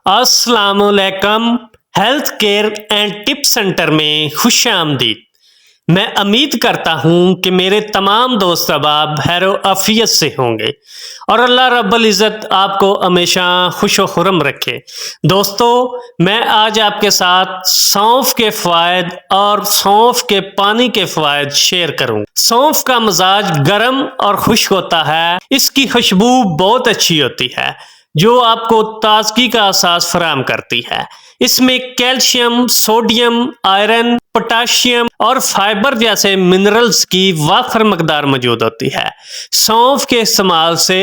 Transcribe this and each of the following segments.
अस्सलाम वालेकुम। Health care and tip centre में खुश आमदीद। मैं उम्मीद करता हूँ कि मेरे तमाम दोस्त अहबाब खैर आफियत से होंगे और अल्लाह रब्बुल इज़्ज़त आपको हमेशा खुश व खुर्रम रखे। दोस्तों, मैं आज आपके साथ सौंफ के फ़वाइद और सौंफ के पानी के फ़वाइद शेयर करूँगा। सौंफ का मिजाज गर्म और खुश्क होता है। इसकी खुशबू बहुत अच्छी होती है जो आपको ताजगी का एहसास फराहम करती है। इसमें कैल्शियम, सोडियम, आयरन, पोटाशियम और फाइबर जैसे मिनरल्स की वाफर मकदार मौजूद होती है। सौंफ के इस्तेमाल से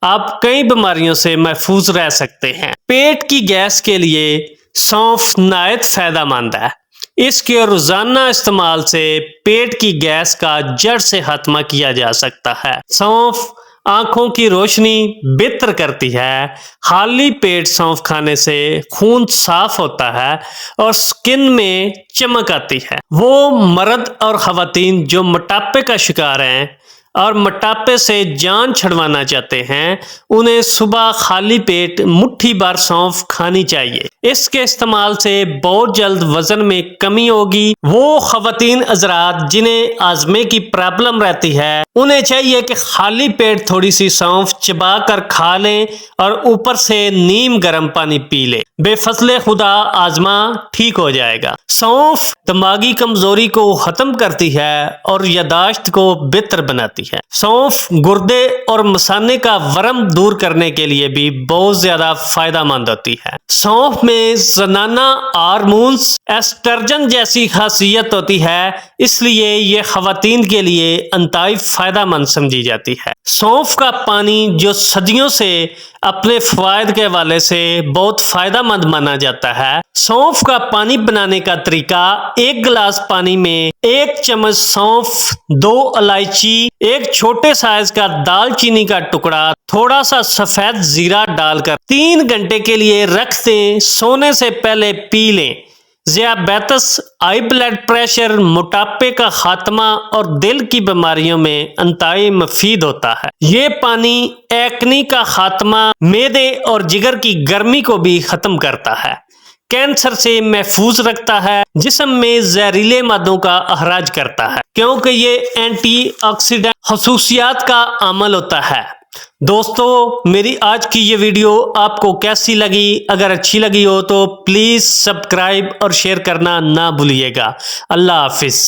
आप कई बीमारियों से महफूज रह सकते हैं। पेट की गैस के लिए सौंफ नायत फायदेमंद है। इसके रोजाना इस्तेमाल से पेट की गैस का जड़ से खात्मा किया जा सकता है। सौंफ आंखों की रोशनी बेहतर करती है। खाली पेट सौंफ खाने से खून साफ होता है और स्किन में चमक आती है। वो मर्द और खवातीन जो मोटापे का शिकार हैं और मोटापे से जान छुड़वाना चाहते हैं, उन्हें सुबह खाली पेट मुट्ठी भर सौंफ खानी चाहिए। इसके इस्तेमाल से बहुत जल्द वजन में कमी होगी। वो खवातीन हज़रात जिन्हें आज़मे की प्रॉब्लम रहती है, उन्हें चाहिए कि खाली पेट थोड़ी सी सौंफ चबा कर खा लें और ऊपर से नीम गर्म पानी पी लें। बेफजले खुदा आजमा ठीक हो जाएगा। सौंफ दिमागी कमजोरी को खत्म करती है और यादाश्त को बेहतर बनाती है। सौंफ गुर्दे और मसाने का वरम दूर करने के लिए भी बहुत ज्यादा फायदेमंद होती है। सौंफ में ज़नाना हार्मोन्स एस्ट्रोजन जैसी खासियत होती है, इसलिए ये खवातीन के लिए इंतहाई फायदेमंद समझी जाती है। सौंफ का पानी जो सदियों से अपने फ़वाइद के हवाले से बहुत फायदेमंद माना जाता है। सौंफ का पानी बनाने का तरीका: एक गिलास पानी में 1 चम्मच सौंफ, 2 इलायची, एक छोटे साइज का दालचीनी का टुकड़ा, थोड़ा सा सफेद जीरा डालकर 3 घंटे के लिए रख दें। सोने से पहले पी लें। ज़ियाबेतस, हाई ब्लड प्रेशर, मोटापे का खात्मा और दिल की बीमारियों में इंतहाई मुफीद होता है। ये पानी एक्नी का खात्मा, मेदे और जिगर की गर्मी को भी खत्म करता है, कैंसर से महफूज रखता है, जिस्म में जहरीले मादों का अखराज करता है क्योंकि ये एंटीऑक्सीडेंट खसूसियात का अमल होता है। दोस्तों, मेरी आज की ये वीडियो आपको कैसी लगी? अगर अच्छी लगी हो तो प्लीज सब्सक्राइब और शेयर करना ना भूलिएगा। अल्लाह हाफिज।